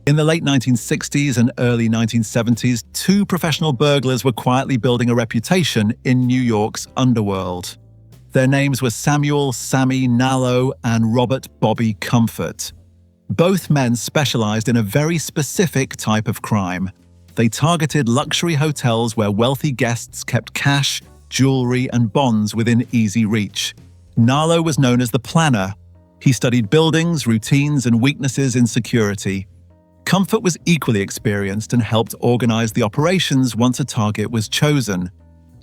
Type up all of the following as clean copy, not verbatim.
In the late 1960s and early 1970s, two professional burglars were quietly building a reputation in New York's underworld. Their names were Sammy Nalo and Robert Bobby Comfort. Both men specialized in a very specific type of crime. They targeted luxury hotels where wealthy guests kept cash, jewelry, and bonds within easy reach. Nalo was known as the planner. He studied buildings, routines, and weaknesses in security. Comfort was equally experienced and helped organize the operations once a target was chosen.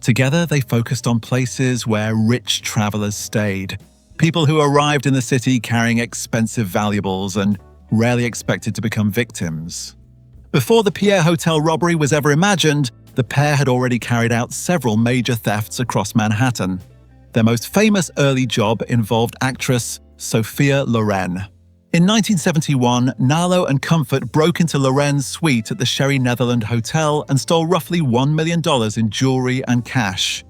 Together, they focused on places where rich travelers stayed, people who arrived in the city carrying expensive valuables and rarely expected to become victims. Before the Pierre Hotel robbery was ever imagined, the pair had already carried out several major thefts across Manhattan. Their most famous early job involved actress Sophia Loren. In 1971, Nalo and Comfort broke into Loren's suite at the Sherry Netherland Hotel and stole roughly $1 million in jewelry and cash.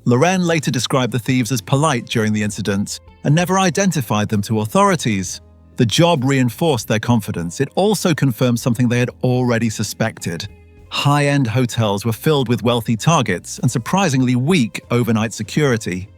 Loren later described the thieves as polite during the incident and never identified them to authorities. The job reinforced their confidence. It also confirmed something they had already suspected. High-end hotels were filled with wealthy targets and surprisingly weak overnight security.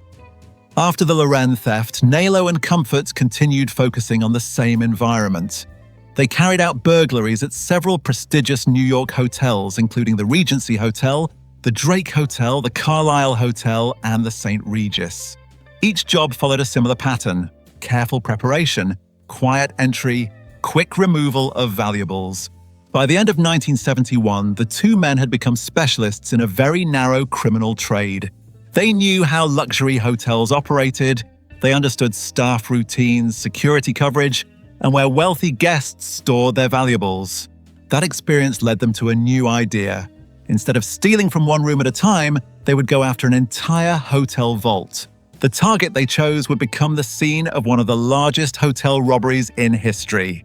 After the Loren theft, Nalo and Comfort continued focusing on the same environment. They carried out burglaries at several prestigious New York hotels, including the Regency Hotel, the Drake Hotel, the Carlyle Hotel, and the St. Regis. Each job followed a similar pattern: careful preparation, quiet entry, quick removal of valuables. By the end of 1971, the two men had become specialists in a very narrow criminal trade. They knew how luxury hotels operated, they understood staff routines, security coverage, and where wealthy guests stored their valuables. That experience led them to a new idea. Instead of stealing from one room at a time, they would go after an entire hotel vault. The target they chose would become the scene of one of the largest hotel robberies in history.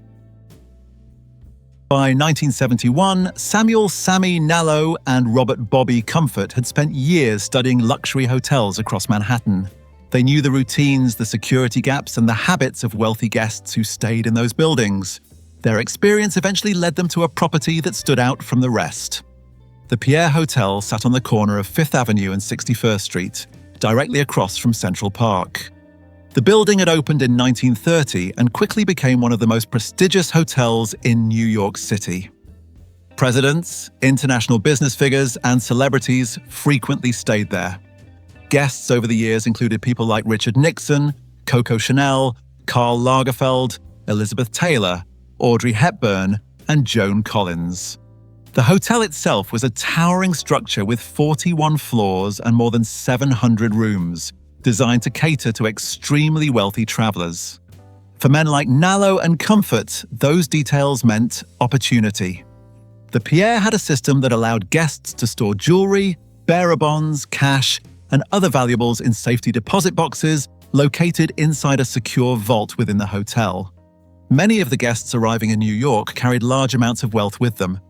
By 1971, Sammy Nalo and Robert Bobby Comfort had spent years studying luxury hotels across Manhattan. They knew the routines, the security gaps, and the habits of wealthy guests who stayed in those buildings. Their experience eventually led them to a property that stood out from the rest. The Pierre Hotel sat on the corner of 5th Avenue and 61st Street, directly across from Central Park. The building had opened in 1930 and quickly became one of the most prestigious hotels in New York City. Presidents, international business figures, and celebrities frequently stayed there. Guests over the years included people like Richard Nixon, Coco Chanel, Karl Lagerfeld, Elizabeth Taylor, Audrey Hepburn, and Joan Collins. The hotel itself was a towering structure with 41 floors and more than 700 rooms, designed to cater to extremely wealthy travelers. For men like Nalo and Comfort, those details meant opportunity. The Pierre had a system that allowed guests to store jewelry, bearer bonds, cash, and other valuables in safety deposit boxes located inside a secure vault within the hotel. Many of the guests arriving in New York carried large amounts of wealth with them,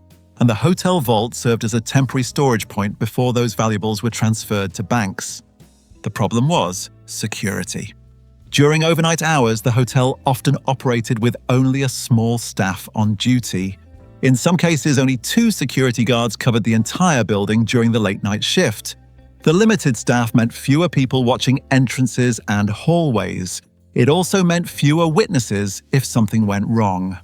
and the hotel vault served as a temporary storage point before those valuables were transferred to banks. The problem was security. During overnight hours, the hotel often operated with only a small staff on duty. In some cases, only 2 security guards covered the entire building during the late-night shift. The limited staff meant fewer people watching entrances and hallways. It also meant fewer witnesses if something went wrong.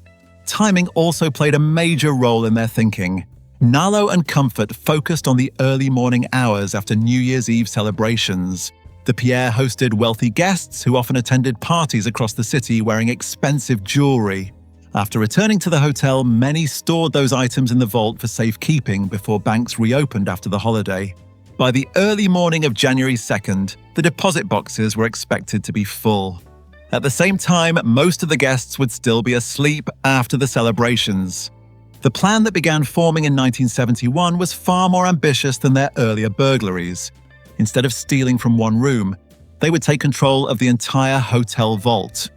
Timing also played a major role in their thinking. Nalo and Comfort focused on the early morning hours after New Year's Eve celebrations. The Pierre hosted wealthy guests who often attended parties across the city wearing expensive jewelry. After returning to the hotel, many stored those items in the vault for safekeeping before banks reopened after the holiday. By the early morning of January 2nd, the deposit boxes were expected to be full. At the same time, most of the guests would still be asleep after the celebrations. The plan that began forming in 1971 was far more ambitious than their earlier burglaries. Instead of stealing from one room, they would take control of the entire hotel vault.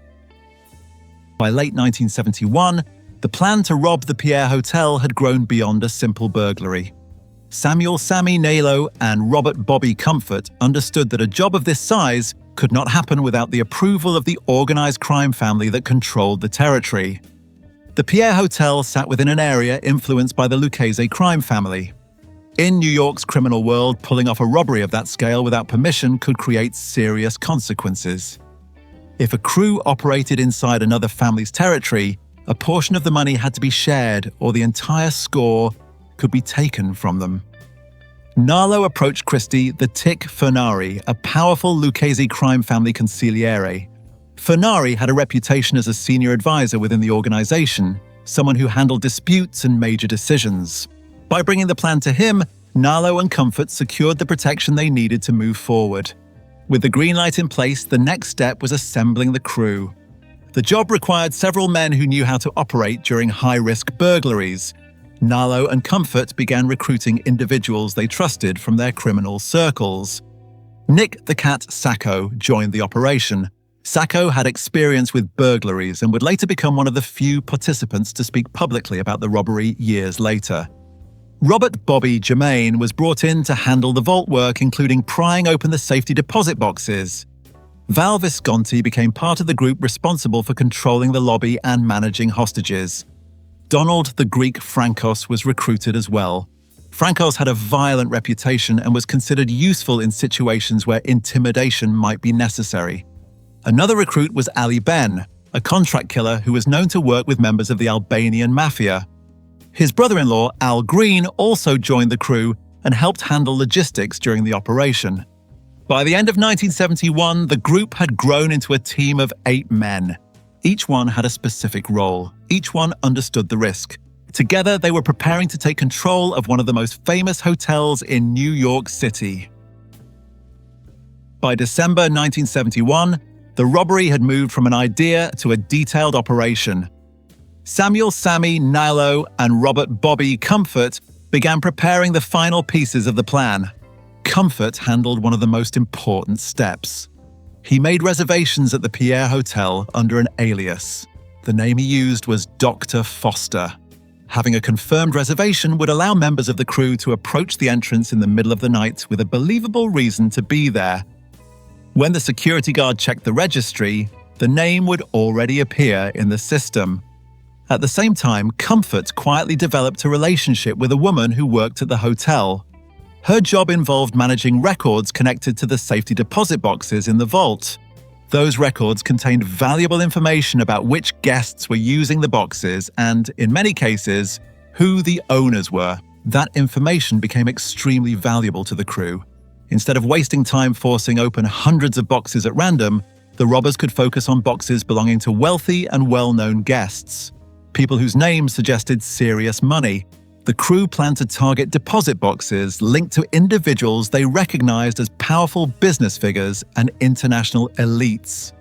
By late 1971, the plan to rob the Pierre Hotel had grown beyond a simple burglary. Sammy Nalo and Robert Bobby Comfort understood that a job of this size could not happen without the approval of the organized crime family that controlled the territory. The Pierre Hotel sat within an area influenced by the Lucchese crime family. In New York's criminal world, pulling off a robbery of that scale without permission could create serious consequences. If a crew operated inside another family's territory, a portion of the money had to be shared or the entire score could be taken from them. Nalo approached Christie the Tic Furnari, a powerful Lucchese crime family consigliere. Furnari had a reputation as a senior advisor within the organization, someone who handled disputes and major decisions. By bringing the plan to him, Nalo and Comfort secured the protection they needed to move forward. With the green light in place, the next step was assembling the crew. The job required several men who knew how to operate during high-risk burglaries. Nalo and Comfort began recruiting individuals they trusted from their criminal circles. Nick the Cat Sacco joined the operation. Sacco had experience with burglaries and would later become one of the few participants to speak publicly about the robbery years later. Robert Bobby Germain was brought in to handle the vault work, including prying open the safety deposit boxes. Val Visconti became part of the group responsible for controlling the lobby and managing hostages. Donald the Greek Frankos was recruited as well. Frankos had a violent reputation and was considered useful in situations where intimidation might be necessary. Another recruit was Ali Ben, a contract killer who was known to work with members of the Albanian Mafia. His brother-in-law, Al Green, also joined the crew and helped handle logistics during the operation. By the end of 1971, the group had grown into a team of 8 men. Each one had a specific role. Each one understood the risk. Together, they were preparing to take control of one of the most famous hotels in New York City. By December 1971, the robbery had moved from an idea to a detailed operation. Sammy, Nalo, and Robert Bobby Comfort began preparing the final pieces of the plan. Comfort handled one of the most important steps. He made reservations at the Pierre Hotel under an alias. The name he used was Dr. Foster. Having a confirmed reservation would allow members of the crew to approach the entrance in the middle of the night with a believable reason to be there. When the security guard checked the registry, the name would already appear in the system. At the same time, Comfort quietly developed a relationship with a woman who worked at the hotel. Her job involved managing records connected to the safety deposit boxes in the vault. Those records contained valuable information about which guests were using the boxes and, in many cases, who the owners were. That information became extremely valuable to the crew. Instead of wasting time forcing open hundreds of boxes at random, the robbers could focus on boxes belonging to wealthy and well-known guests, people whose names suggested serious money. The crew planned to target deposit boxes linked to individuals they recognized as powerful business figures and international elites.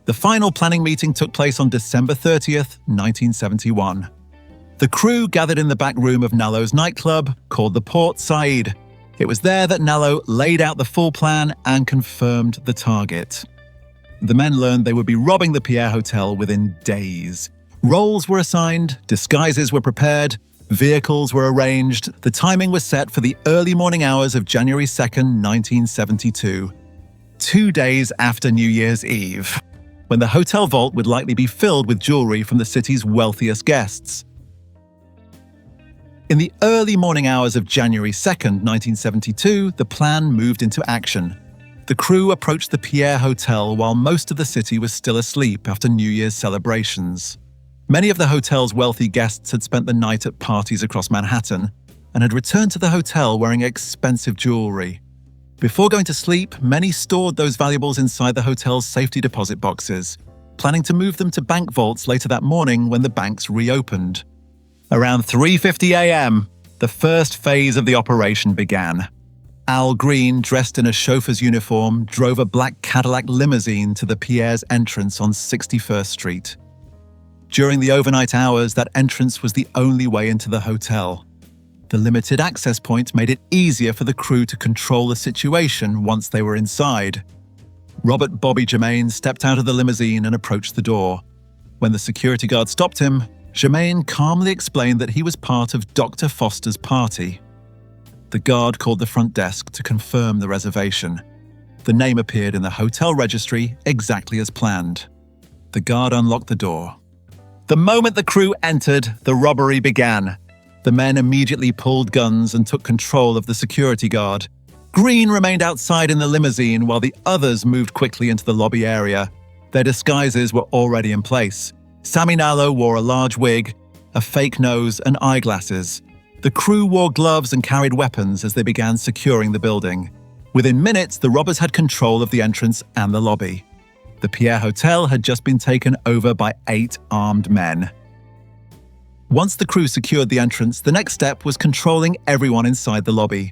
The final planning meeting took place on December 30th, 1971. The crew gathered in the back room of Nalo's nightclub, called the Port Said. It was there that Nalo laid out the full plan and confirmed the target. The men learned they would be robbing the Pierre Hotel within days. Roles were assigned, disguises were prepared, vehicles were arranged. The timing was set for the early morning hours of January 2nd, 1972, 2 days after New Year's Eve, when the hotel vault would likely be filled with jewelry from the city's wealthiest guests. In the early morning hours of January 2nd, 1972, the plan moved into action. The crew approached the Pierre Hotel while most of the city was still asleep after New Year's celebrations. Many of the hotel's wealthy guests had spent the night at parties across Manhattan and had returned to the hotel wearing expensive jewelry. Before going to sleep, many stored those valuables inside the hotel's safety deposit boxes, planning to move them to bank vaults later that morning when the banks reopened. Around 3:50 a.m., the first phase of the operation began. Al Green, dressed in a chauffeur's uniform, drove a black Cadillac limousine to the Pierre's entrance on 61st Street. During the overnight hours, that entrance was the only way into the hotel. The limited access point made it easier for the crew to control the situation once they were inside. Robert Bobby Germain stepped out of the limousine and approached the door. When the security guard stopped him, Germain calmly explained that he was part of Dr. Foster's party. The guard called the front desk to confirm the reservation. The name appeared in the hotel registry exactly as planned. The guard unlocked the door. The moment the crew entered, the robbery began. The men immediately pulled guns and took control of the security guard. Green remained outside in the limousine while the others moved quickly into the lobby area. Their disguises were already in place. Sammy Nalo wore a large wig, a fake nose, and eyeglasses. The crew wore gloves and carried weapons as they began securing the building. Within minutes, the robbers had control of the entrance and the lobby. The Pierre Hotel had just been taken over by 8 armed men. Once the crew secured the entrance, the next step was controlling everyone inside the lobby.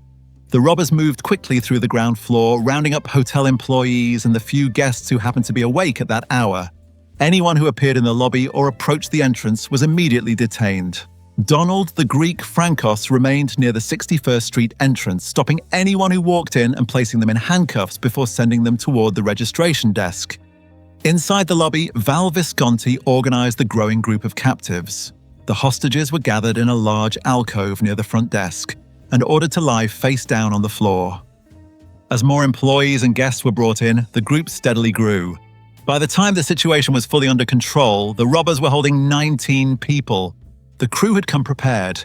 The robbers moved quickly through the ground floor, rounding up hotel employees and the few guests who happened to be awake at that hour. Anyone who appeared in the lobby or approached the entrance was immediately detained. Donald the Greek Frankos remained near the 61st Street entrance, stopping anyone who walked in and placing them in handcuffs before sending them toward the registration desk. Inside the lobby, Val Visconti organized the growing group of captives. The hostages were gathered in a large alcove near the front desk and ordered to lie face down on the floor. As more employees and guests were brought in, the group steadily grew. By the time the situation was fully under control, the robbers were holding 19 people. The crew had come prepared.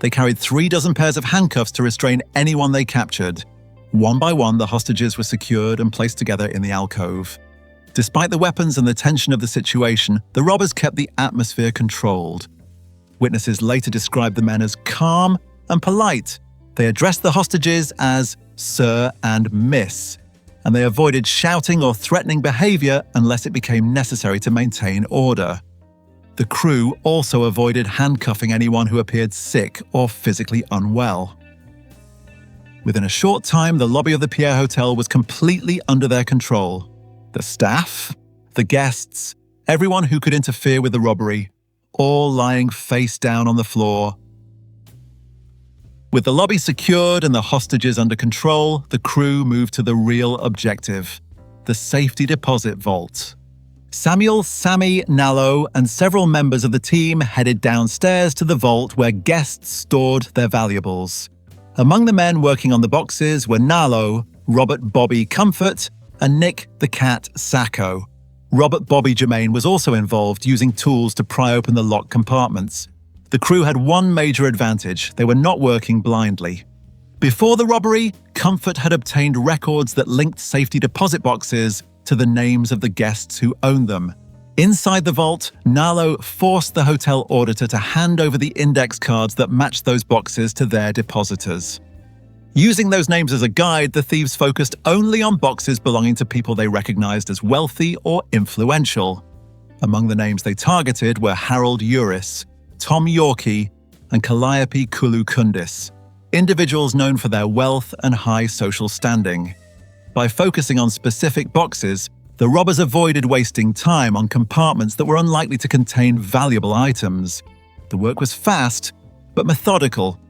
They carried 36 pairs of handcuffs to restrain anyone they captured. One by one, the hostages were secured and placed together in the alcove. Despite the weapons and the tension of the situation, the robbers kept the atmosphere controlled. Witnesses later described the men as calm and polite. They addressed the hostages as Sir and Miss, and they avoided shouting or threatening behavior unless it became necessary to maintain order. The crew also avoided handcuffing anyone who appeared sick or physically unwell. Within a short time, the lobby of the Pierre Hotel was completely under their control. The staff, the guests, everyone who could interfere with the robbery, all lying face down on the floor. With the lobby secured and the hostages under control, the crew moved to the real objective, the safety deposit vault. Sammy, Nalo, and several members of the team headed downstairs to the vault where guests stored their valuables. Among the men working on the boxes were Nalo, Robert Bobby Comfort, and Nick the Cat Sacco. Robert Bobby Germain was also involved, using tools to pry open the locked compartments. The crew had one major advantage: they were not working blindly. Before the robbery, Comfort had obtained records that linked safety deposit boxes to the names of the guests who owned them. Inside the vault, Nalo forced the hotel auditor to hand over the index cards that matched those boxes to their depositors. Using those names as a guide, the thieves focused only on boxes belonging to people they recognized as wealthy or influential. Among the names they targeted were Harold Uris, Tom Yorkie, and Calliope Koulou-Kundis, individuals known for their wealth and high social standing. By focusing on specific boxes, the robbers avoided wasting time on compartments that were unlikely to contain valuable items. The work was fast, but methodical.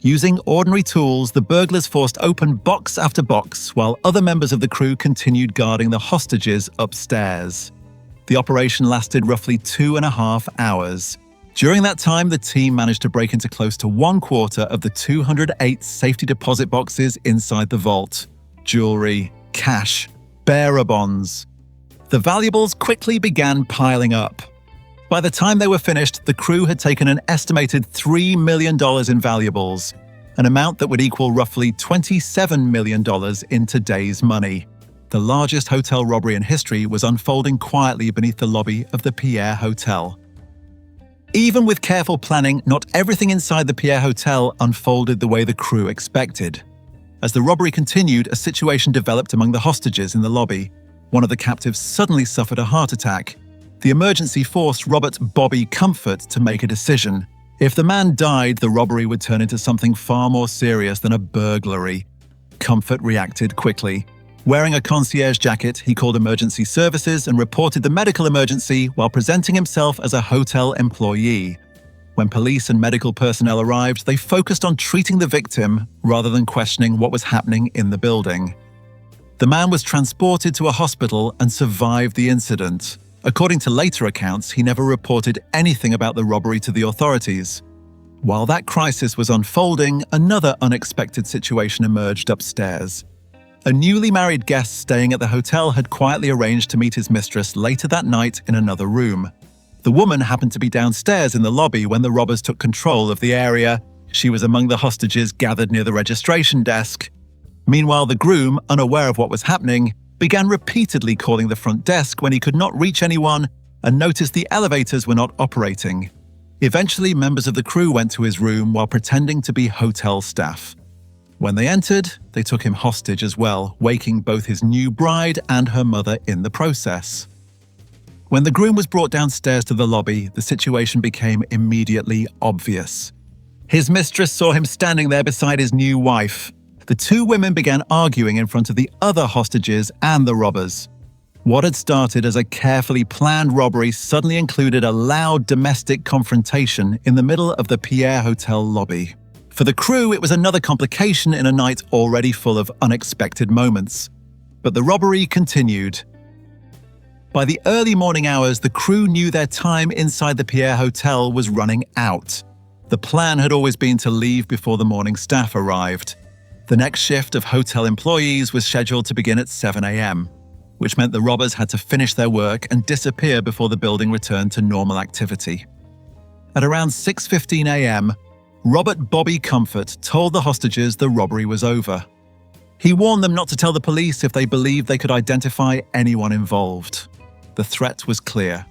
Using ordinary tools, the burglars forced open box after box, while other members of the crew continued guarding the hostages upstairs. The operation lasted roughly 2.5 hours. During that time, the team managed to break into close to 1/4 of the 208 safety deposit boxes inside the vault. Jewelry, cash, bearer bonds. The valuables quickly began piling up. By the time they were finished, the crew had taken an estimated $3 million in valuables, an amount that would equal roughly $27 million in today's money. The largest hotel robbery in history was unfolding quietly beneath the lobby of the Pierre Hotel. Even with careful planning, not everything inside the Pierre Hotel unfolded the way the crew expected. As the robbery continued, a situation developed among the hostages in the lobby. One of the captives suddenly suffered a heart attack. The emergency forced Robert Bobby Comfort to make a decision. If the man died, the robbery would turn into something far more serious than a burglary. Comfort reacted quickly. Wearing a concierge jacket, he called emergency services and reported the medical emergency while presenting himself as a hotel employee. When police and medical personnel arrived, they focused on treating the victim rather than questioning what was happening in the building. The man was transported to a hospital and survived the incident. According to later accounts, he never reported anything about the robbery to the authorities. While that crisis was unfolding, another unexpected situation emerged upstairs. A newly married guest staying at the hotel had quietly arranged to meet his mistress later that night in another room. The woman happened to be downstairs in the lobby when the robbers took control of the area. She was among the hostages gathered near the registration desk. Meanwhile, the groom, unaware of what was happening, began repeatedly calling the front desk when he could not reach anyone and noticed the elevators were not operating. Eventually, members of the crew went to his room while pretending to be hotel staff. When they entered, they took him hostage as well, waking both his new bride and her mother in the process. When the groom was brought downstairs to the lobby, the situation became immediately obvious. His mistress saw him standing there beside his new wife. The two women began arguing in front of the other hostages and the robbers. What had started as a carefully planned robbery suddenly included a loud domestic confrontation in the middle of the Pierre Hotel lobby. For the crew, it was another complication in a night already full of unexpected moments. But the robbery continued. By the early morning hours, the crew knew their time inside the Pierre Hotel was running out. The plan had always been to leave before the morning staff arrived. The next shift of hotel employees was scheduled to begin at 7 a.m., which meant the robbers had to finish their work and disappear before the building returned to normal activity. At around 6:15 a.m., Robert Bobby Comfort told the hostages the robbery was over. He warned them not to tell the police if they believed they could identify anyone involved. The threat was clear.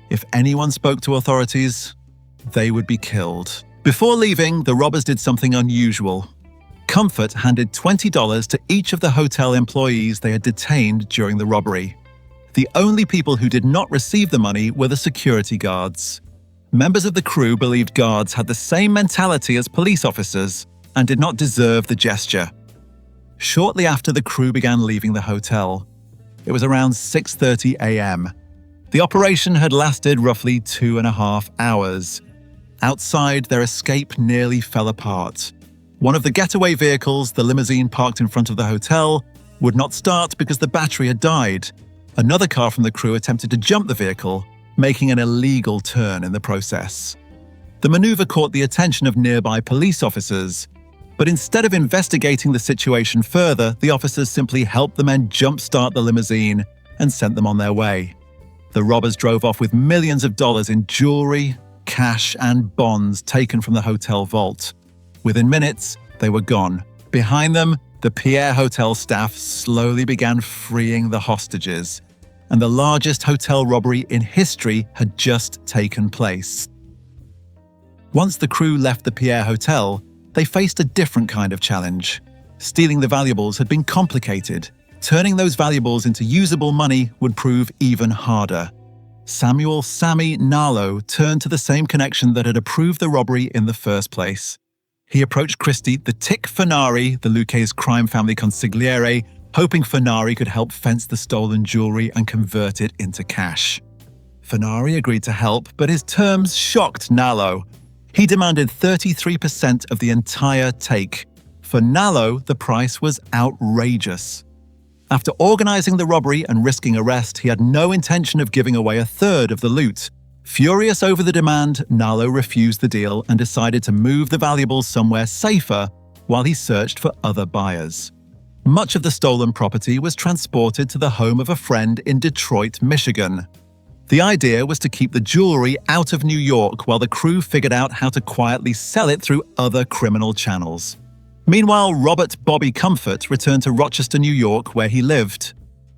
If anyone spoke to authorities, they would be killed. Before leaving, the robbers did something unusual. Comfort handed $20 to each of the hotel employees they had detained during the robbery. The only people who did not receive the money were the security guards. Members of the crew believed guards had the same mentality as police officers and did not deserve the gesture. Shortly after the crew began leaving the hotel, it was around 6:30 a.m. The operation had lasted roughly 2.5 hours. Outside, their escape nearly fell apart. One of the getaway vehicles, the limousine parked in front of the hotel, would not start because the battery had died. Another car from the crew attempted to jump the vehicle, making an illegal turn in the process. The maneuver caught the attention of nearby police officers, but instead of investigating the situation further, the officers simply helped the men jumpstart the limousine and sent them on their way. The robbers drove off with millions of dollars in jewelry, cash, and bonds taken from the hotel vault. Within minutes, they were gone. Behind them, the Pierre Hotel staff slowly began freeing the hostages, and the largest hotel robbery in history had just taken place. Once the crew left the Pierre Hotel, they faced a different kind of challenge. Stealing the valuables had been complicated. Turning those valuables into usable money would prove even harder. Sammy Nalo turned to the same connection that had approved the robbery in the first place. He approached Christy the Tick Fenari, the Luque's crime family consigliere, hoping Fenari could help fence the stolen jewelry and convert it into cash. Fenari agreed to help, but his terms shocked Nalo. He demanded 33% of the entire take. For Nalo, the price was outrageous. After organizing the robbery and risking arrest, he had no intention of giving away a third of the loot. Furious over the demand, Nalo refused the deal and decided to move the valuables somewhere safer while he searched for other buyers. Much of the stolen property was transported to the home of a friend in Detroit, Michigan. The idea was to keep the jewelry out of New York while the crew figured out how to quietly sell it through other criminal channels. Meanwhile, Robert Bobby Comfort returned to Rochester, New York, where he lived.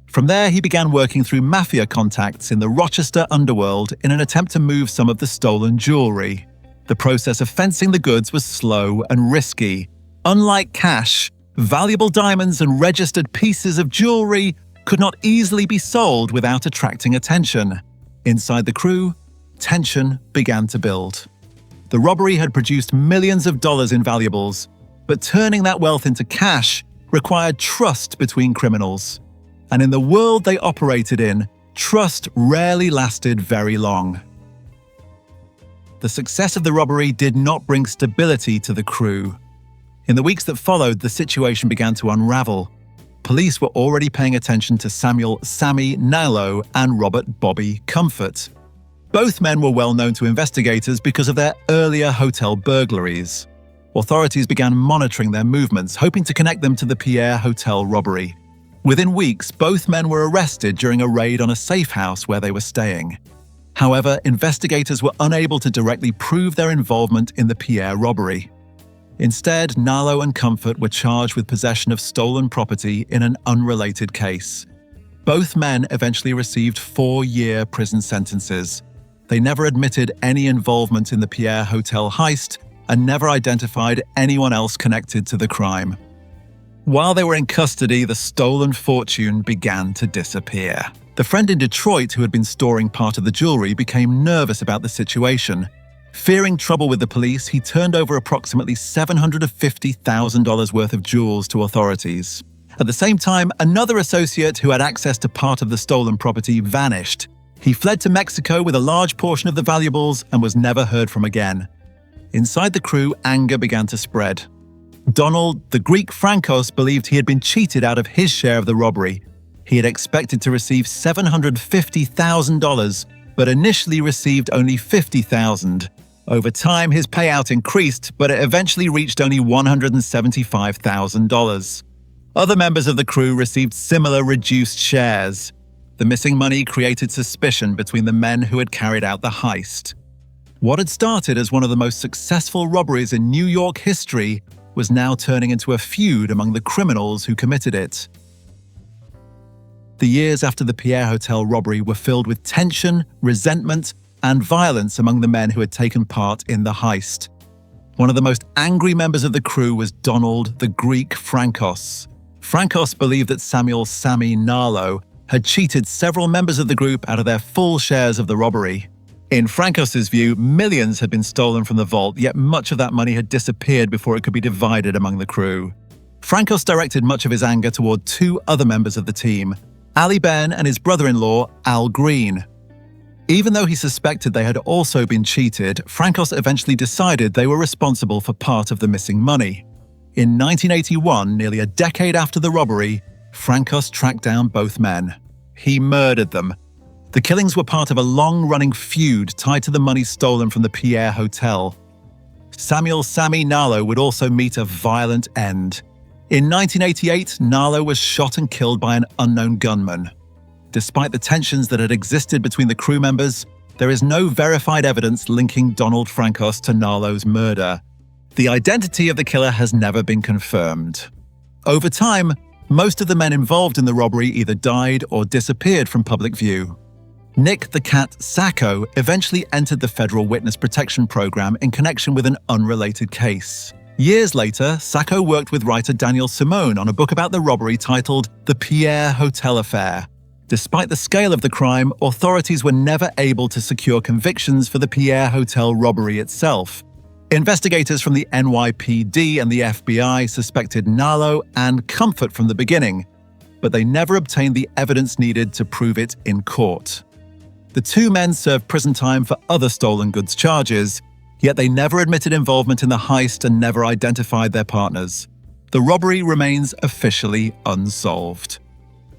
From there, he began working through Mafia contacts in the Rochester underworld in an attempt to move some of the stolen jewelry. The process of fencing the goods was slow and risky. Unlike cash, valuable diamonds and registered pieces of jewelry could not easily be sold without attracting attention. Inside the crew, tension began to build. The robbery had produced millions of dollars in valuables, but turning that wealth into cash required trust between criminals. And in the world they operated in, trust rarely lasted very long. The success of the robbery did not bring stability to the crew. In the weeks that followed, the situation began to unravel. Police were already paying attention to Sammy Nalo and Robert Bobby Comfort. Both men were well known to investigators because of their earlier hotel burglaries. Authorities began monitoring their movements, hoping to connect them to the Pierre Hotel robbery. Within weeks, both men were arrested during a raid on a safe house where they were staying. However, investigators were unable to directly prove their involvement in the Pierre robbery. Instead, Nalo and Comfort were charged with possession of stolen property in an unrelated case. Both men eventually received 4-year prison sentences. They never admitted any involvement in the Pierre Hotel heist and never identified anyone else connected to the crime. While they were in custody, the stolen fortune began to disappear. The friend in Detroit who had been storing part of the jewelry became nervous about the situation. Fearing trouble with the police, he turned over approximately $750,000 worth of jewels to authorities. At the same time, another associate who had access to part of the stolen property vanished. He fled to Mexico with a large portion of the valuables and was never heard from again. Inside the crew, anger began to spread. Donald, the Greek Frankos, believed he had been cheated out of his share of the robbery. He had expected to receive $750,000, but initially received only $50,000. Over time, his payout increased, but it eventually reached only $175,000. Other members of the crew received similar reduced shares. The missing money created suspicion between the men who had carried out the heist. What had started as one of the most successful robberies in New York history was now turning into a feud among the criminals who committed it. The years after the Pierre Hotel robbery were filled with tension, resentment, and violence among the men who had taken part in the heist. One of the most angry members of the crew was Donald, the Greek Frankos. Frankos believed that Sammy Nalo had cheated several members of the group out of their full shares of the robbery. In Frankos' view, millions had been stolen from the vault, yet much of that money had disappeared before it could be divided among the crew. Frankos directed much of his anger toward 2 other members of the team, Ali Ben and his brother-in-law, Al Green. Even though he suspected they had also been cheated, Frankos eventually decided they were responsible for part of the missing money. In 1981, nearly a decade after the robbery, Frankos tracked down both men. He murdered them. The killings were part of a long-running feud tied to the money stolen from the Pierre Hotel. Sammy Nalo would also meet a violent end. In 1988, Nalo was shot and killed by an unknown gunman. Despite the tensions that had existed between the crew members, there is no verified evidence linking Donald Frankos to Nalo's murder. The identity of the killer has never been confirmed. Over time, most of the men involved in the robbery either died or disappeared from public view. Nick the Cat Sacco eventually entered the Federal Witness Protection Program in connection with an unrelated case. Years later, Sacco worked with writer Daniel Simone on a book about the robbery titled The Pierre Hotel Affair. Despite the scale of the crime, authorities were never able to secure convictions for the Pierre Hotel robbery itself. Investigators from the NYPD and the FBI suspected Nalo and Comfort from the beginning, but they never obtained the evidence needed to prove it in court. The 2 men served prison time for other stolen goods charges, yet they never admitted involvement in the heist and never identified their partners. The robbery remains officially unsolved.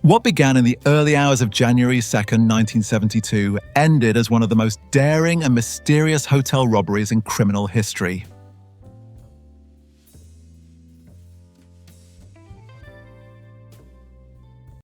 What began in the early hours of January 2nd, 1972, ended as one of the most daring and mysterious hotel robberies in criminal history.